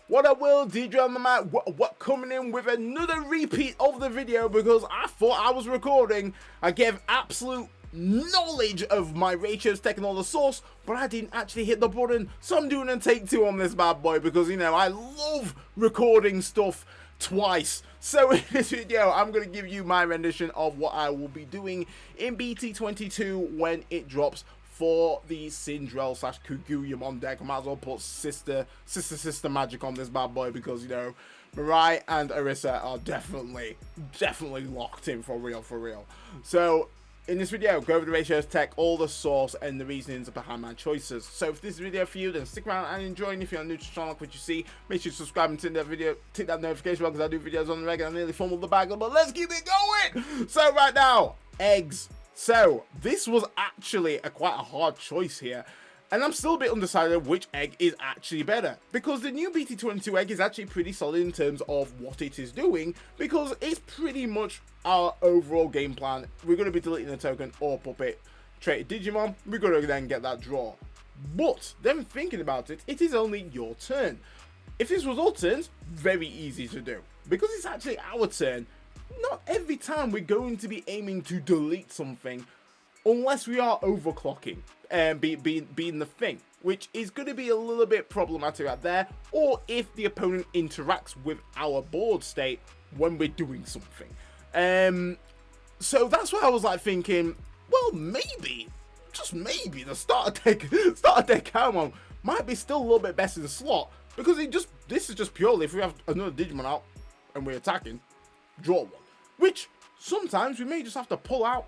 What I will, Digimon, what coming in with another repeat of the video because I thought I was recording. I gave absolute knowledge of my ratios taking all the source, but I didn't actually hit the button, so I'm doing a take two on this bad boy because, you know, I love recording stuff twice. So in this video, I'm going to give you my rendition of what I will be doing in BT22 when it drops for the Cendrillmon / Kaguyamon deck. I might as well put sister magic on this bad boy because, you know, Mirai and Arisa are definitely locked in for real. So in this video, go over the ratios, tech, all the source, and the reasonings behind my choices. So if this is a video for you, then stick around and enjoy. And if you're new to the channel, like what you see, make sure you subscribe and tick that notification bell because I do videos on the regular. I nearly fumbled the bag, but let's keep it going. So right now, eggs. So this was actually quite a hard choice here, and I'm still a bit undecided which egg is actually better, because the new BT22 egg is actually pretty solid in terms of what it is doing, because it's pretty much our overall game plan. We're going to be deleting the token or puppet traded Digimon. We're going to then get that draw. But then thinking about it, it is only your turn. If this was all turns, very easy to do, because it's actually our turn. Not every time we're going to be aiming to delete something unless we are overclocking and being the thing, which is going to be a little bit problematic out there, or if the opponent interacts with our board state when we're doing something. So that's why I was like thinking, well, maybe, just maybe, the starter deck Kaguyamon might be still a little bit best in the slot, because this is just purely if we have another Digimon out and we're attacking, draw one, which sometimes we may just have to pull out,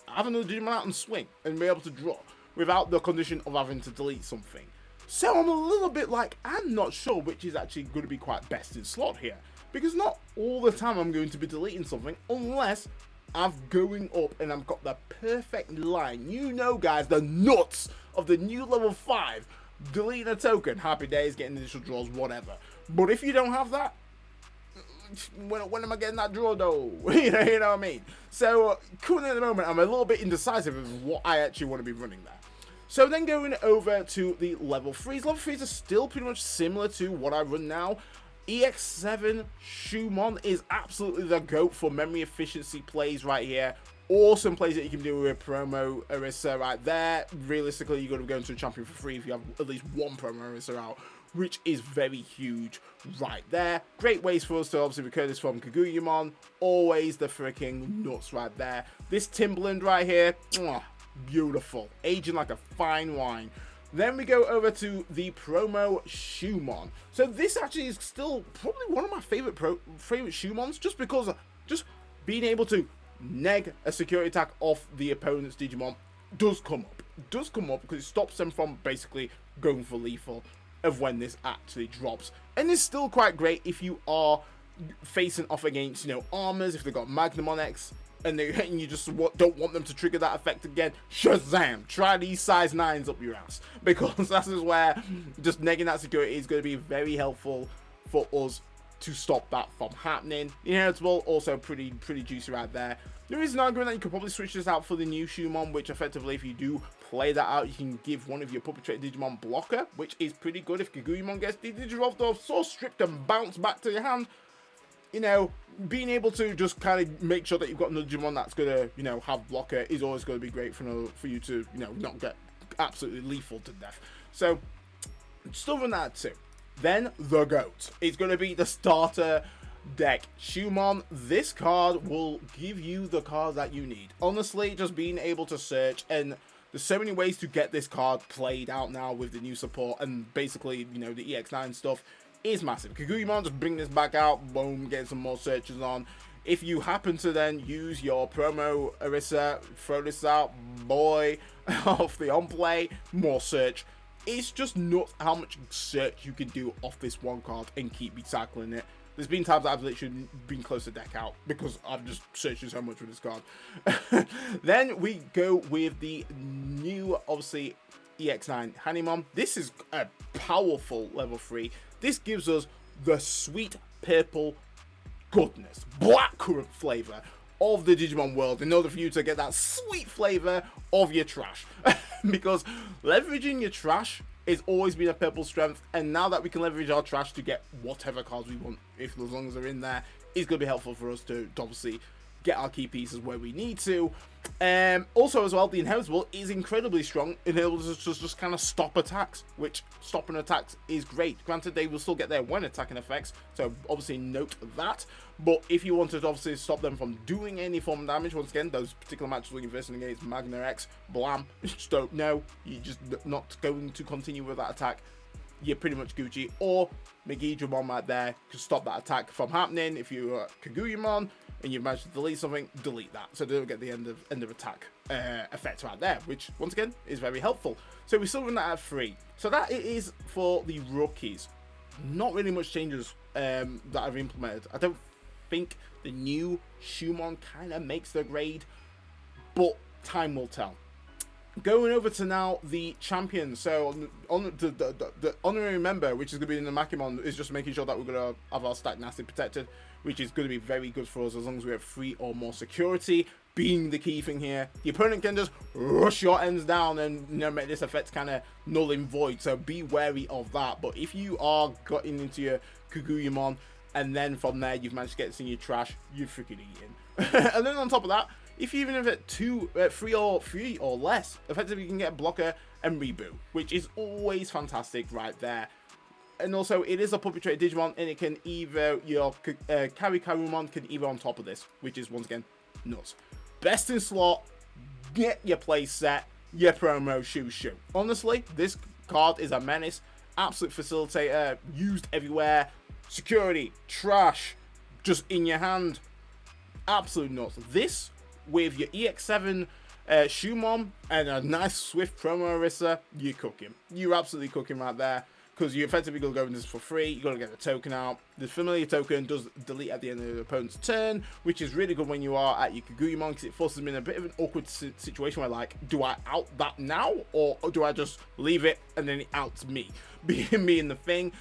have another Digimon out and swing and be able to draw without the condition of having to delete something. So I'm a little bit like, I'm not sure which is actually going to be quite best in slot here, because not all the time I'm going to be deleting something unless I'm going up and I've got the perfect line. You know, guys, the nuts of the new level 5, deleting a token, happy days, getting initial draws, whatever. But if you don't have that, when am I getting that draw though? you know what I mean? So currently at the moment, I'm a little bit indecisive of what I actually want to be running there. So then going over to the level 3s. Level 3s are still pretty much similar to what I run now. EX7 Shumon is absolutely the GOAT for memory efficiency plays right here. Awesome plays that you can do with promo Arisa right there. Realistically, you're going to go into a champion for free if you have at least one promo Arisa out, which is very huge right there. Great ways for us to obviously recur this from Kaguyamon. Always the freaking nuts right there. This Timberland right here, beautiful. Aging like a fine wine. Then we go over to the promo Shumon. So this actually is still probably one of my favorite Shumons, just because just being able to neg a security attack off the opponent's Digimon does come up. Because it stops them from basically going for lethal of when this actually drops. And it's still quite great if you are facing off against, you know, armors, if they've got Magnum on X, and you just don't want them to trigger that effect again. Shazam! Try these size 9s up your ass, because that is where just negging that security is going to be very helpful for us to stop that from happening. The inheritable also pretty juicy right there. There is an argument that you could probably switch this out for the new Shumon, which effectively, if you do play that out, you can give one of your puppet Digimon blocker, which is pretty good if Kaguyamon gets Digivolved or so stripped and bounce back to your hand. You know, being able to just kind of make sure that you've got another Digimon that's going to, you know, have blocker is always going to be great for you to, you know, not get absolutely lethal to death. So, still run that too. Then, the GOAT. It's going to be the starter deck Shumon. This card will give you the cards that you need. Honestly, just being able to search, and there's so many ways to get this card played out now with the new support, and basically, you know, the EX9 stuff is massive. Kaguyamon, just bring this back out, boom, get some more searches on. If you happen to then use your promo Arisa, throw this out, boy, off the on-play, more search. It's just nuts how much search you can do off this one card and keep recycling it. There's been times that I've literally been close to deck out because I've just searched so much with this card. Then we go with the new, obviously, EX9 Hanimon. This is a powerful level 3. This gives us the sweet purple goodness, blackcurrant flavor of the Digimon world in order for you to get that sweet flavor of your trash. Because leveraging your trash It's always been a purple strength, and now that we can leverage our trash to get whatever cards we want, if as long as they're in there, it's going to be helpful for us to obviously get our key pieces where we need to. Also as well, the Inheritable is incredibly strong and able to just kind of stop attacks, which stopping attacks is great. Granted, they will still get there when attacking effects, so obviously note that. But if you wanted to obviously stop them from doing any form of damage, once again, those particular matches when you're versing against Magna X, blam, just don't know, you're just not going to continue with that attack, you're pretty much Gucci. Or Cendrillmon right there can stop that attack from happening. If you're Kaguyamon and you've managed to delete something, delete that, so they don't get the end of attack effect right there, which once again is very helpful. So we still run that at 3. So that it is for the rookies. Not really much changes that I've implemented. I don't think the new Shumon kind of makes the grade, but time will tell. Going over to now the champions. So on the honorary member, which is going to be in the Nyabootmon, is just making sure that we're going to have our stack nicely protected, which is going to be very good for us as long as we have 3 or more security being the key thing here. The opponent can just rush your ends down and, you know, make this effect kind of null and void, so be wary of that. But if you are getting into your Kaguyamon and then from there you've managed to get this in your trash, you're freaking eating. And then on top of that, if you even have it 3 or less, effectively you can get a blocker and reboot, which is always fantastic right there. And also, it is a puppet trait Digimon, and it can either, your Kaguyamon can either on top of this, which is, once again, nuts. Best in slot, get your play set, your promo shoo. Honestly, this card is a menace, absolute facilitator, used everywhere, security, trash, just in your hand, absolute nuts. This, with your EX7 Shumon and a nice swift promo Orisa, you're cooking. You're absolutely cooking right there, because you're effectively going to go in this for free. You're going to get the token out. The familiar token does delete at the end of the opponent's turn, which is really good when you are at your Kaguyamon, because it forces them in a bit of an awkward situation where, like, do I out that now, or do I just leave it and then it outs me, being me in the thing.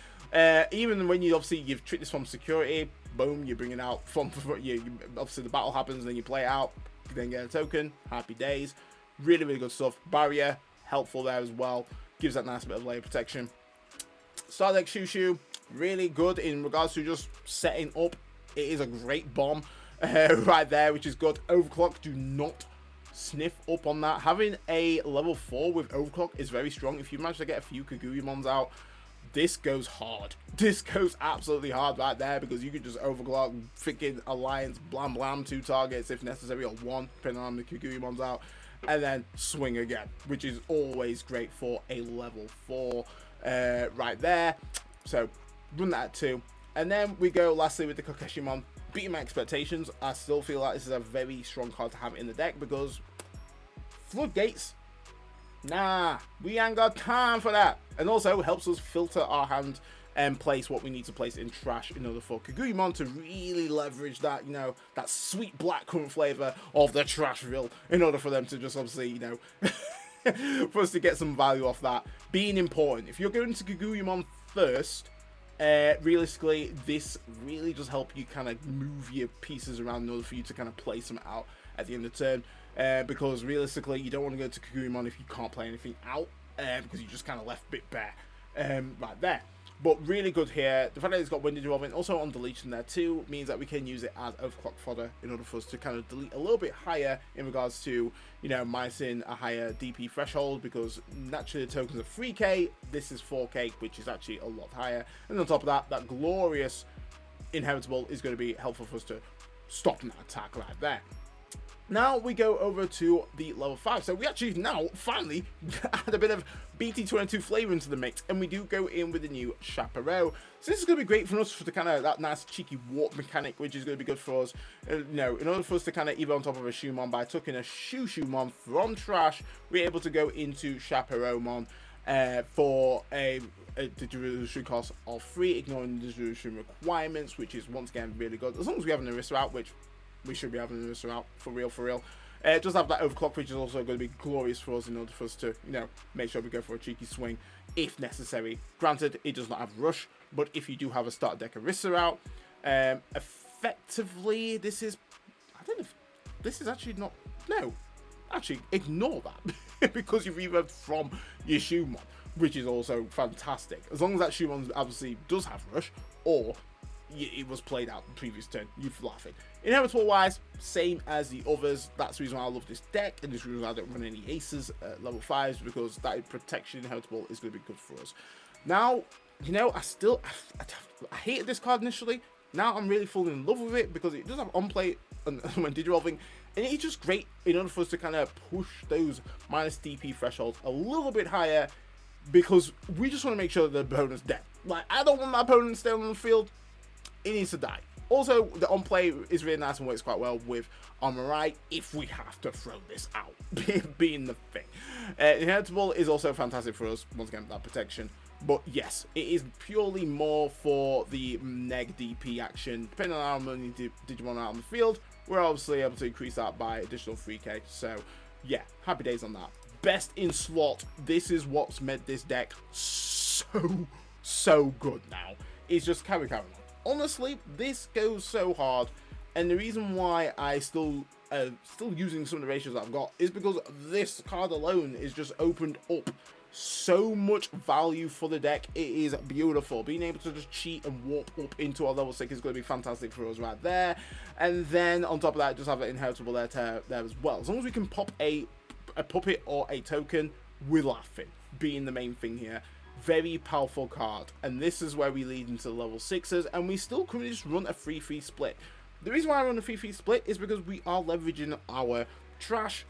Even when you obviously you've tricked this from security, boom, you bring it out from you. Obviously the battle happens, and then you play it out, then get a token. Happy days. Really, really good stuff. Barrier, helpful there as well. Gives that nice bit of layer protection. Star deck Shoo, really good in regards to just setting up. It is a great bomb right there, which is good. Overclock, do not sniff up on that. Having a level 4 with Overclock is very strong. If you manage to get a few Kaguyamons out, this goes hard. This goes absolutely hard right there, because you could just overclock freaking Alliance, blam, 2 targets if necessary, or 1, depending on the Kaguyamons out, and then swing again, which is always great for a level 4 right there. So run that at 2. And then we go lastly with the Kaguyamon. Beating my expectations, I still feel like this is a very strong card to have in the deck, because Floodgates, nah, we ain't got time for that. And also helps us filter our hand and place what we need to place in trash in order for Kaguyamon to really leverage that, you know, that sweet blackcurrant flavor of the Trashville, in order for them to just obviously, you know, for us to get some value off that being important. If you're going to Kaguyamon first, realistically, this really just help you kind of move your pieces around in order for you to kind of place them out at the end of the turn. Because realistically, you don't want to go to Kaguyamon if you can't play anything out, because you just kind of left bit bare right there. But really good here. The fact that it's got Windy Development also on deletion there too means that we can use it as overclock fodder in order for us to kind of delete a little bit higher in regards to, you know, minusing a higher DP threshold, because naturally the tokens are 3k, this is 4k, which is actually a lot higher. And on top of that, that glorious Inheritable is going to be helpful for us to stop that attack right there. Now we go over to the level 5. So we actually now finally add a bit of BT22 flavor into the mix, and we do go in with the new Chaparral. So this is going to be great for us for the kind of that nice cheeky warp mechanic, which is going to be good for us. You know, in order for us to kind of either on top of a Shumon by tucking a Shumon from trash, we're able to go into Chaparralmon for a distribution cost of 3, ignoring the distribution requirements, which is once again really good as long as we have an Orisa out, which we should be having this out for real. It does have that overclock, which is also going to be glorious for us in order for us to, you know, make sure we go for a cheeky swing if necessary. Granted, it does not have rush, but if you do have a start deck Orisa out, effectively this is, I don't know if this is actually not, no, actually ignore that because you've reverbed from your Shumon. which is also fantastic. As long as that Shumon obviously does have Rush, or it was played out the previous turn, you're laughing. Inheritable wise, same as the others. That's the reason why I love this deck, and this is the reason why I don't run any aces at level 5s, because that protection inheritable is going to be good for us. Now, you know, I hated this card initially. Now I'm really falling in love with it because it does have on play when Digivolving, and it's just great in order for us to kind of push those minus DP thresholds a little bit higher, because we just want to make sure that the opponent's dead. Like, I don't want my opponent staying on the field. It needs to die. Also, the on play is really nice and works quite well with Armorai if we have to throw this out, being the thing. Inheritable is also fantastic for us, once again, that protection. But yes, it is purely more for the neg DP action. Depending on how many Digimon are on the field, we're obviously able to increase that by additional 3k. So yeah, happy days on that. Best in slot. This is what's made this deck so good now. It's just Kaguyamon. Honestly, this goes so hard, and the reason why I still using some of the ratios that I've got is because this card alone is just opened up so much value for the deck. It is beautiful. Being able to just cheat and warp up into our level 6 is going to be fantastic for us right there. And then on top of that, just have an inheritable there as well. As long as we can pop a puppet or a token, we're laughing, being the main thing here. Very powerful card, and this is where we lead into the level 6s, and we still currently just run a 3-3 split. The reason why I run a 3-3 split is because we are leveraging our trash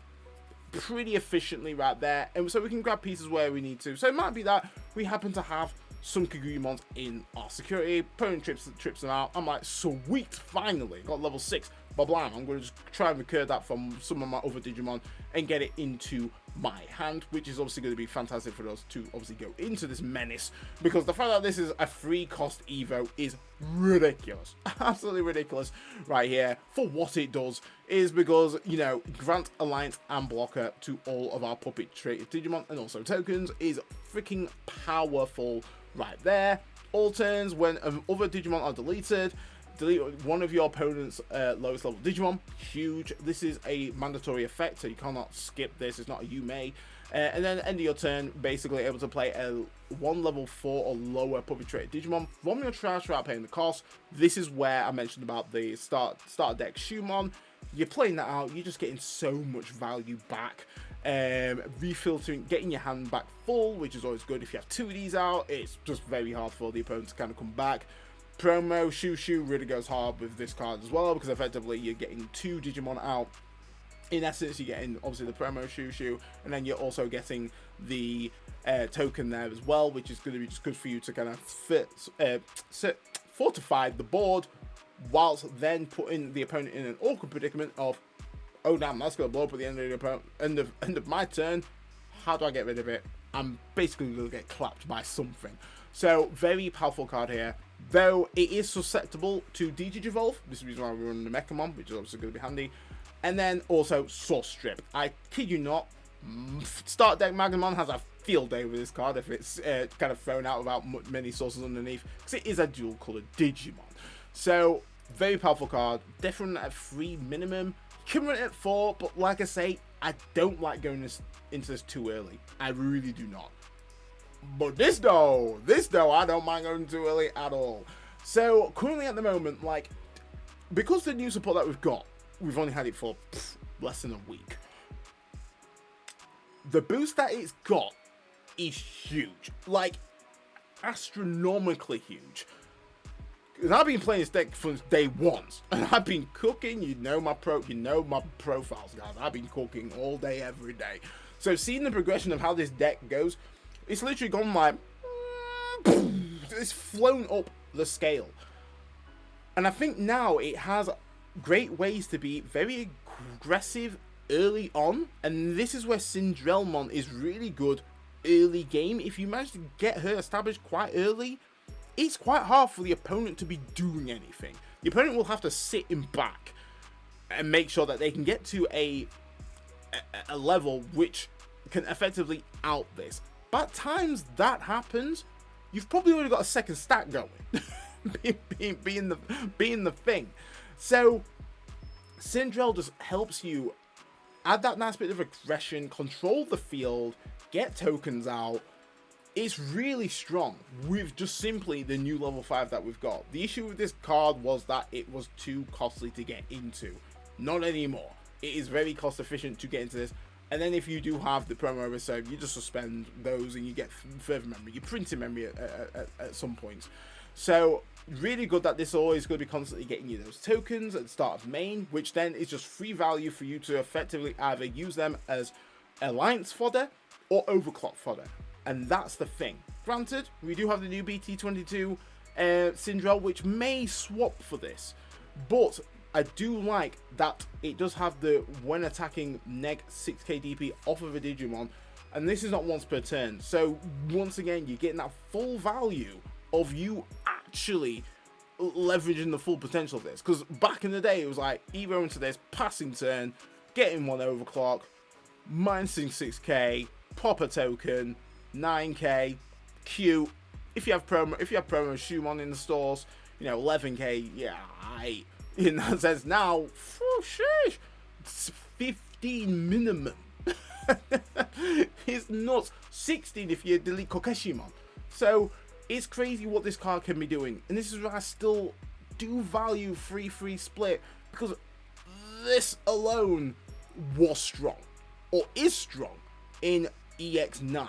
pretty efficiently right there, and so we can grab pieces where we need to. So it might be that we happen to have some Kaguyamons in our security, opponent trips them out. I'm like, sweet, finally got level 6. But blam, I'm going to just try and recur that from some of my other Digimon and get it into my hand, which is obviously going to be fantastic for us to obviously go into this menace, because the fact that this is a free cost Evo is ridiculous. Absolutely ridiculous right here for what it does, is because, you know, grant alliance and blocker to all of our puppet traded Digimon and also tokens is freaking powerful right there. All turns when other Digimon are deleted, delete one of your opponent's lowest level Digimon. Huge. This is a mandatory effect, so you cannot skip this. It's not a you may. And then end of your turn, basically able to play a 1 level 4 or lower puppet traded Digimon from your trash without paying the cost. This is where I mentioned about the start deck Shumon. You're playing that out, you're just getting so much value back. Refiltering, getting your hand back full, which is always good. If you have 2 of these out, it's just very hard for the opponent to kind of come back. Promo Shoo really goes hard with this card as well, because effectively you're getting 2 Digimon out. In essence, you're getting obviously the promo Shoo, and then you're also getting the token there as well, which is going to be just good for you to kind of fortify the board, whilst then putting the opponent in an awkward predicament of, oh damn, that's going to blow up at the end of the opponent, end of my turn. How do I get rid of it? I'm basically going to get clapped by something. So very powerful card here. Though it is susceptible to Digivolve, this is the reason why we're running the Mechamon, which is obviously going to be handy. And then also Source Strip. I kid you not, start deck Magnamon has a field day with this card if it's kind of thrown out without many sources underneath, because it is a dual colored Digimon. So very powerful card. Definitely at 3 minimum. You can run it at 4, but like I say, I don't like going into this too early. I really do not. But this though, I don't mind going too early at all. So currently at the moment, like, because the new support that we've got, we've only had it for less than a week. The boost that it's got is huge, like astronomically huge. Because I've been playing this deck since day 1, and I've been cooking. You know my profiles, guys. I've been cooking all day, every day. So seeing the progression of how this deck goes, it's literally gone like, it's flown up the scale. And I think now it has great ways to be very aggressive early on. And this is where Cendrillmon is really good early game. If you manage to get her established quite early, it's quite hard for the opponent to be doing anything. The opponent will have to sit in back and make sure that they can get to a level which can effectively out this. By the times that happens, you've probably already got a second stack going, being the thing. So Cendrillmon just helps you add that nice bit of aggression, control the field, get tokens out, it's really strong with just simply the new level 5 that we've got. The issue with this card was that it was too costly to get into. Not anymore. It is very cost efficient to get into this. And then if you do have the promo reserve, you just suspend those and you get further memory. You print in memory at some points. So really good that this is always going to be constantly getting you those tokens at the start of main, which then is just free value for you to effectively either use them as alliance fodder or overclock fodder. And that's the thing. Granted, we do have the new BT22 Cendrillmon, which may swap for this, but I do like that it does have the when attacking neg 6k DP off of a Digimon, and this is not once per turn. So once again, you're getting that full value of you actually leveraging the full potential of this. Because back in the day, it was like Evo into this, passing turn, getting one overclock, minusing 6k, pop a token, 9k, cute. If you have promo Shumon in the stores, you know, 11k, yeah, in that sense. Now, sheesh, it's 15 minimum. It's nuts. 16 if you delete Kaguyamon. So it's crazy what this card can be doing, and this is why I still do value free split, because this alone was strong, or is strong, in EX9.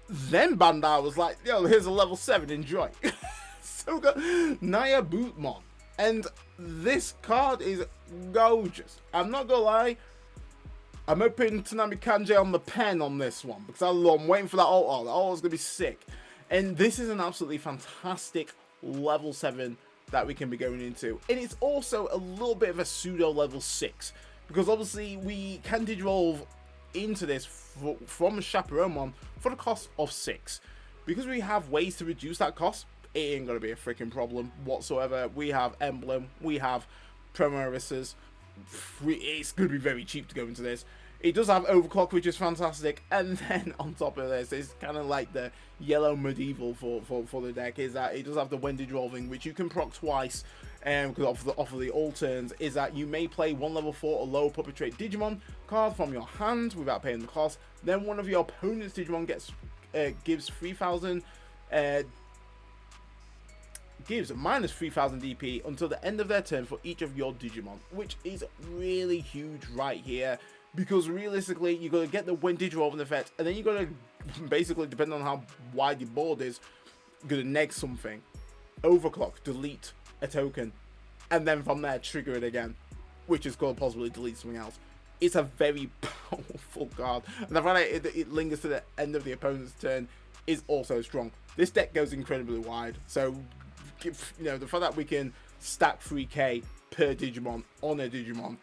Then Bandai was like, yo, here's a level 7, enjoy. So good. Nyabootmon. And this card is gorgeous. I'm not gonna lie, I'm hoping Tanami Kanji on the pen on this one, because I'm waiting for that ult. Oh, that ult is gonna be sick. And this is an absolutely fantastic level 7 that we can be going into. And it's also a little bit of a pseudo level 6, because obviously we can digivolve into this from Cendrillmon for the cost of 6. Because we have ways to reduce that cost, it ain't gonna be a freaking problem whatsoever. We have Emblem, we have Promorisas. It's gonna be very cheap to go into this. It does have Overclock, which is fantastic, and then on top of this, it's kind of like the yellow medieval for the deck, is that it does have the when digivolving, which you can proc twice, because off of the all turns, is that you may play one level 4 or lower puppet trait Digimon card from your hand without paying the cost. Then one of your opponent's Digimon gives 3,000 gives minus 3,000 DP until the end of their turn for each of your Digimon, which is really huge right here, because realistically you're going to get the when digivolving effect, and then you're going to basically, depending on how wide your board is, going to neg something, overclock, delete a token, and then from there trigger it again, which is going to possibly delete something else. It's a very powerful card, and the fact that it lingers to the end of the opponent's turn is also strong. This deck goes incredibly wide, so you know, the fact that we can stack 3k per Digimon on a Digimon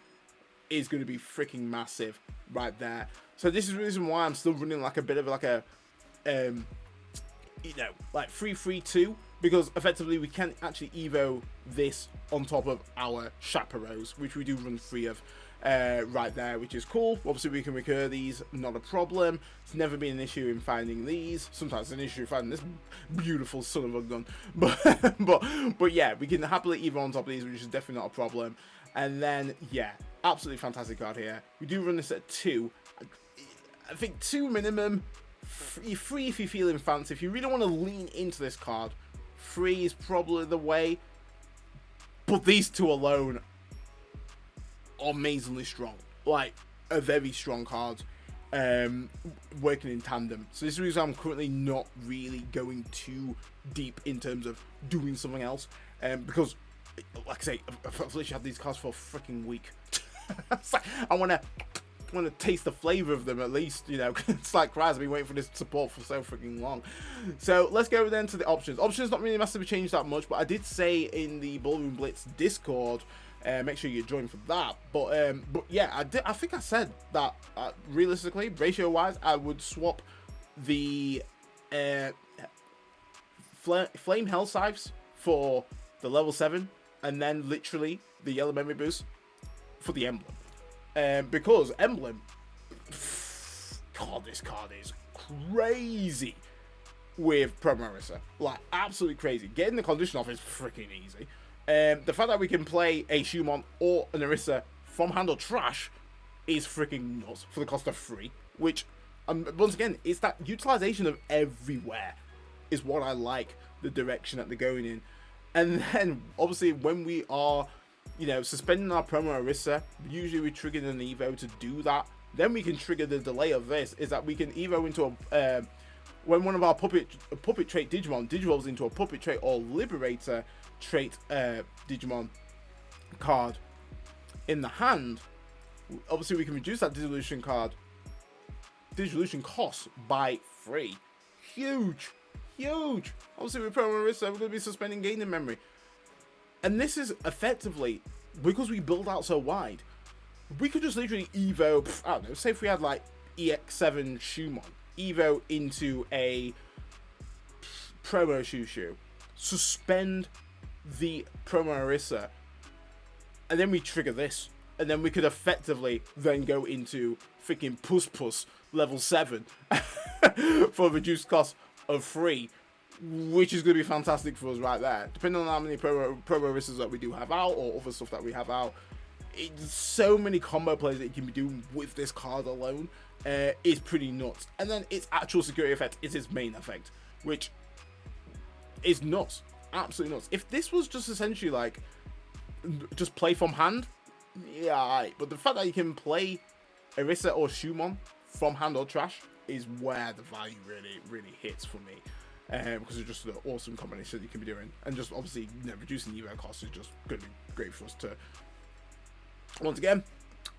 is going to be freaking massive right there. So this is the reason why I'm still running like a bit of like a you know, like 3-3-2, because effectively we can actually evo this on top of our chaperos, which we do run 3 of right there, which is cool. Obviously we can recur these, not a problem. It's never been an issue in finding these. Sometimes it's an issue finding this beautiful son of a gun, but yeah, we can happily evo on top of these, which is definitely not a problem. And then yeah, absolutely fantastic card here. We do run this at 2. I think 2 minimum. 3 if you're feeling fancy. If you really want to lean into this card, 3 is probably the way. But these 2 alone are amazingly strong. Like, a very strong card. Working in tandem. So this is the reason I'm currently not really going too deep in terms of doing something else. Because, like I say, I've literally had these cards for a freaking week. Like, I want to taste the flavor of them at least, you know. It's like Christ, I've been waiting for this support for so freaking long. So let's go then to the options. Options not really massively changed that much, but I did say in the Ballroom Blitz Discord, make sure you join for that. But yeah, I think I said that realistically, ratio wise, I would swap the Flame Hell Scythes for the level 7, and then literally the yellow memory boost for the Emblem. Because Emblem, God, this card is crazy with Promarissa. Like, absolutely crazy. Getting the condition off is freaking easy. The fact that we can play a Shumon or an Orisa from hand or trash is freaking nuts for the cost of 3, which Once again, it's that utilization of everywhere is what I like, the direction that they're going in. And then, obviously, when we are, you know, suspending our promo Orisa, usually we trigger an Evo to do that. Then we can trigger the delay of this, is that we can Evo into a, when one of our puppet trait Digimon digivolves into a puppet trait or Liberator trait Digimon card in the hand, obviously we can reduce that dissolution cost by 3. Huge. Obviously with promo Orisa, we're going to be suspending gaining memory. And this is effectively, because we build out so wide, we could just literally Evo, I don't know, say if we had like EX7 Shumon, Evo into a promo Shushu, suspend the promo Orisa, and then we trigger this, and then we could effectively then go into freaking Puss level 7 for a reduced cost of 3, which is going to be fantastic for us right there. Depending on how many promo Orisas that we do have out, or other stuff that we have out, it's so many combo plays that you can be doing with this card alone is pretty nuts. And then its actual security effect is its main effect, which is nuts, absolutely nuts. If this was just essentially like just play from hand, yeah, right. But the fact that you can play Orisa or Shumon from hand or trash is where the value really hits for me. Because it's just an awesome combination that you can be doing, and just obviously, you know, reducing the Evo cost is just going to be great for us to, once again,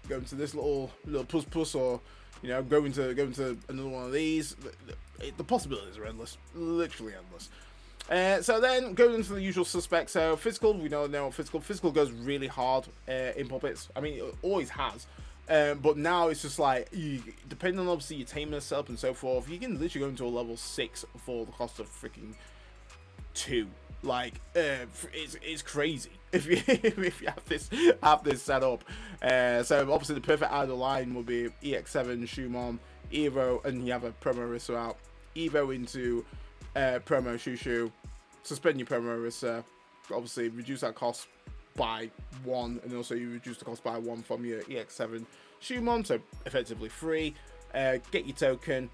go into this little puss, or, you know, go into another one of these. The possibilities are endless, literally endless. So then going into the usual suspects. So physical, we know what physical goes really hard in puppets. I mean, it always has. But now it's just like, depending on obviously your Tamers setup and so forth, you can literally go into a level 6 for the cost of freaking 2. Like, it's crazy if you have this set up. So obviously the perfect idle line would be EX7 Shumon, Evo, and you have a promo Orisa out, Evo into promo Shushu, suspend your promo Orisa, obviously reduce that cost by 1, and also you reduce the cost by 1 from your EX7 Shumon, so effectively 3. Get your token,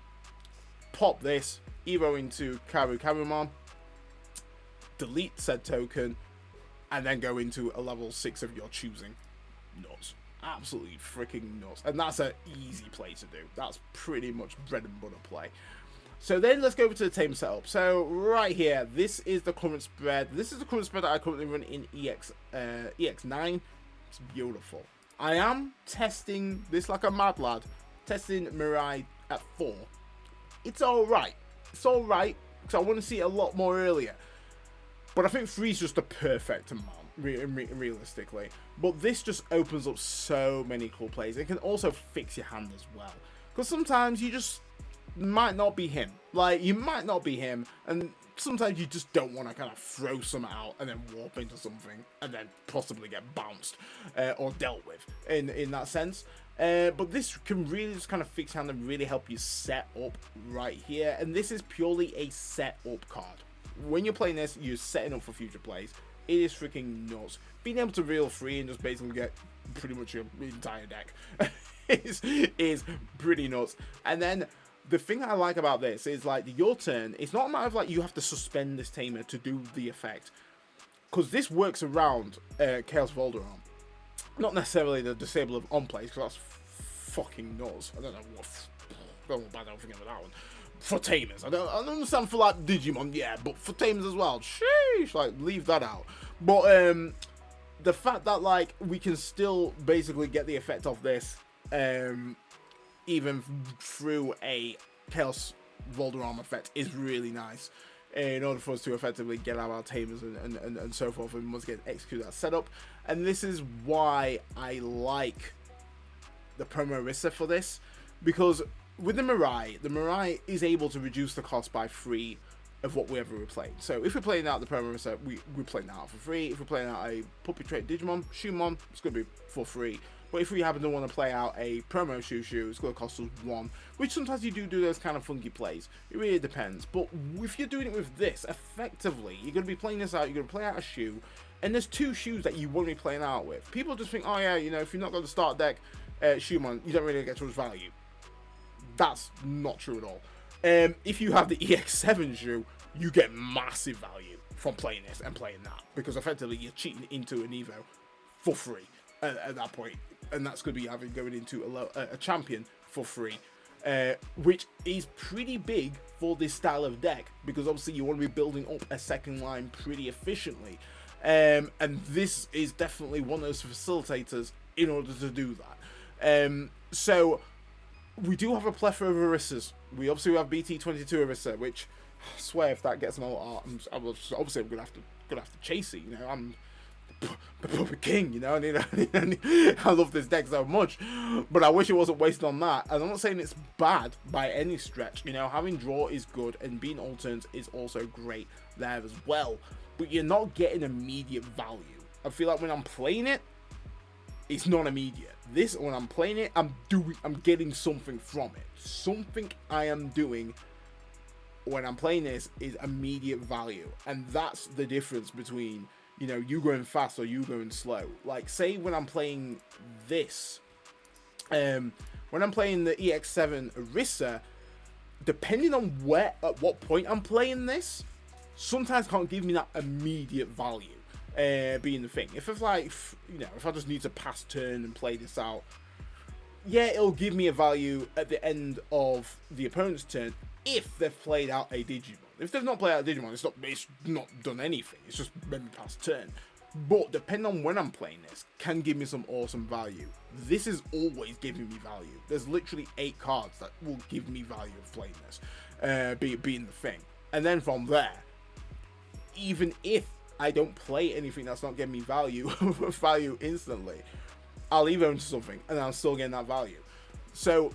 pop this, Evo into Kaguyamon, delete said token, and then go into a level 6 of your choosing. Nuts. Absolutely freaking nuts. And that's an easy play to do. That's pretty much bread and butter play. So then let's go over to the Tamer setup. So right here, this is the current spread. This is the current spread that I currently run in EX9. It's beautiful. I am testing this like a mad lad. Testing Mirai at 4. It's alright. It's alright, because I want to see it a lot more earlier. But I think 3 is just the perfect amount, realistically. But this just opens up so many cool plays. It can also fix your hand as well. Because sometimes you just might not be him. Like, you might not be him, and sometimes you just don't want to kind of throw some out and then warp into something and then possibly get bounced or dealt with in that sense. But this can really just kind of fix your hand and really help you set up right here. And this is purely a set up card. When you're playing this, you're setting up for future plays. It is freaking nuts. Being able to reel free and just basically get pretty much your entire deck is pretty nuts. And then the thing I like about this is, like, your turn, it's not a matter of like you have to suspend this Tamer to do the effect, because this works around Chaos Volderon. Not necessarily the disable of on plays, because that's fucking nuts. I don't know what bad I'm thinking about that one. For Tamers, I don't understand for like Digimon, yeah, but for Tamers as well, sheesh, like, leave that out. But the fact that, like, we can still basically get the effect of this even through a Chaos Volderon effect is really nice, in order for us to effectively get out our Tamers and so forth, and once again execute that setup. And this is why I like the promo Orisa for this, because with the Mirai is able to reduce the cost by 3 of what we ever were playing. So if we're playing out the promo Orisa, we're playing that out for free. If we're playing out a puppet trait Digimon, Shumon, it's going to be for free. But if we happen to want to play out a promo Shushu, it's going to cost us 1, which sometimes you do those kind of funky plays. It really depends. But if you're doing it with this, effectively, you're going to be playing this out, you're going to play out a Shu, and there's 2 Shus that you want to be playing out with. People just think, oh yeah, you know, if you're not going to start deck Shumon, you don't really get too much value. That's not true at all. If you have the EX7 shoe, you get massive value from playing this and playing that, because effectively you're cheating into an Evo for free at that point, and that's going to be having going into a champion for free, which is pretty big for this style of deck, because obviously you want to be building up a second line pretty efficiently, and this is definitely one of those facilitators in order to do that. So we do have a plethora of Orissas. We obviously have BT22 Orissa, which I swear if that gets an art, I'm gonna have to chase it. You know, I'm the puppet king. You know, I love this deck so much, but I wish it wasn't wasted on that. And I'm not saying it's bad by any stretch. You know, having draw is good, and being all turns is also great there as well. But you're not getting immediate value. I feel like when I'm playing it, it's not immediate. This, when I'm playing it, I'm getting something from it. Something I am doing when I'm playing this is immediate value, and that's the difference between, you know, you going fast or you going slow. Like, say when I'm playing this, when I'm playing the EX7 Orissa, depending on at what point I'm playing this, sometimes can't give me that immediate value. Being the thing, if it's like, you know, if I just need to pass turn and play this out, yeah, it'll give me a value at the end of the opponent's turn if they've played out a Digimon. If they've not played out a Digimon, it's not done anything. It's just maybe past turn. But depending on when I'm playing this, can give me some awesome value. This is always giving me value. There's literally 8 cards that will give me value of playing this, being the thing. And then from there, even if I don't play anything that's not getting me value instantly, I'll evo into something and I'm still getting that value. So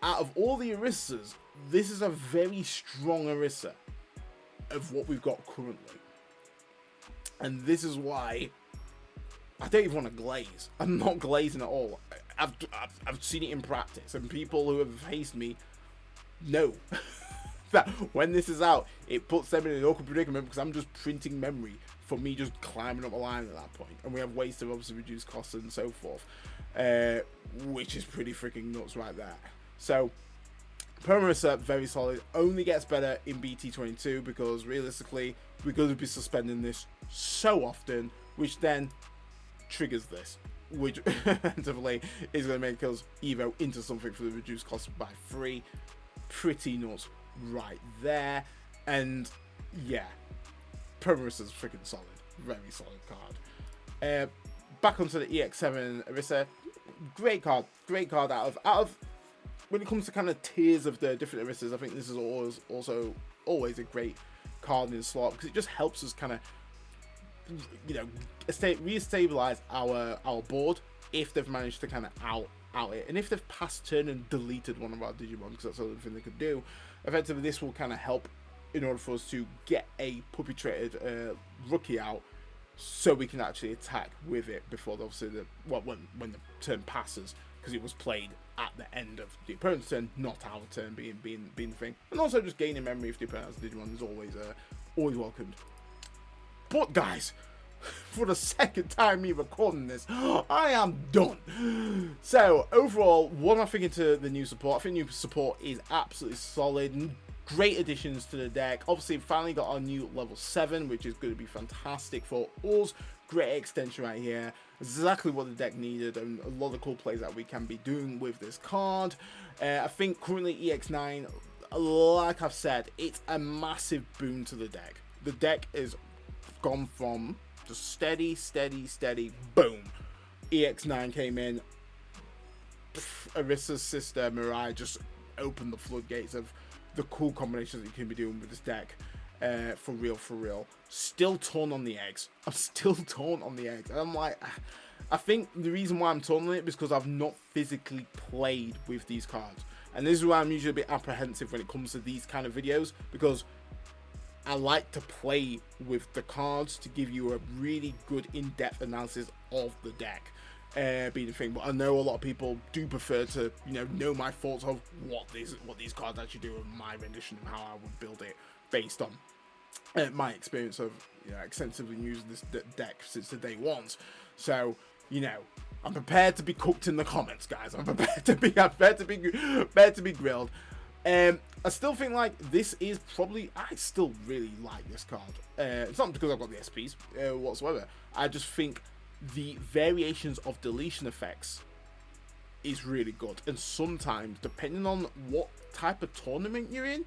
out of all the Orissas, this is a very strong Orissa of what we've got currently. And this is why I don't even want to glaze. I'm not glazing at all. I've seen it in practice, and people who have faced me know that when this is out, it puts them in an awkward predicament, because I'm just printing memory for me just climbing up a line at that point. And we have ways to obviously reduce costs and so forth, which is pretty freaking nuts right there. So Permarissa, very solid. Only gets better in BT22, because realistically we're going to be suspending this so often, which then triggers this, which effectively is going to make us evo into something for the reduced cost by 3. Pretty nuts right there. And yeah, Permarissa's freaking solid. Very solid card. Back onto the EX7 Orissa. Great card out of when it comes to kind of tiers of the different Orissas. I think this is always a great card in the slot, because it just helps us kind of, you know, re-stabilize our board if they've managed to kind of out it, and if they've passed turn and deleted one of our Digimon, because that's the other thing they could do. Effectively, this will kind of help in order for us to get a puppy traded rookie out, so we can actually attack with it before obviously when the turn passes, because it was played at the end of the opponent's turn, not our turn being the thing. And also just gaining memory if the opponent has Digimon is always welcomed. But guys, for the second time me recording this, I am done. So overall, what am I thinking to the new support? I think new support is absolutely solid. Great additions to the deck. Obviously, finally got our new level 7, which is going to be fantastic for us. Great extension right here. Exactly what the deck needed, and a lot of cool plays that we can be doing with this card. I think currently EX9, like I've said, it's a massive boon to the deck. The deck is gone from just steady, boom. EX9 came in. Orissa's sister, Mirai, just opened the floodgates of the cool combinations that you can be doing with this deck. For real. Still torn on the eggs. I'm still torn on the eggs. And I'm like, I think the reason why I'm torn on it is because I've not physically played with these cards. And this is why I'm usually a bit apprehensive when it comes to these kind of videos, because I like to play with the cards to give you a really good in-depth analysis of the deck. Being the thing, but I know a lot of people do prefer to, you know my thoughts of what these cards actually do, and my rendition of how I would build it based on my experience of, you know, extensively using this deck since the day ones. So, you know, I'm prepared to be cooked in the comments, guys. I'm prepared to be grilled. I still think like this is probably, I still really like this card. It's not because I've got the SPs whatsoever. I just think the variations of deletion effects is really good, and sometimes depending on what type of tournament you're in,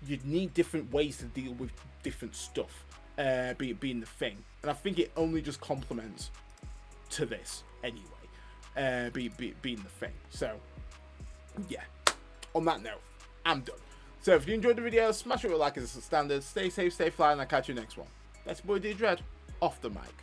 you'd need different ways to deal with different stuff, being the thing, and I think it only just complements to this anyway, being the thing. So yeah, on that note, I'm done. So if you enjoyed the video, smash it with a like as a standard. Stay safe, stay fly, and I'll catch you next one. That's your boy D Dread, off the mic.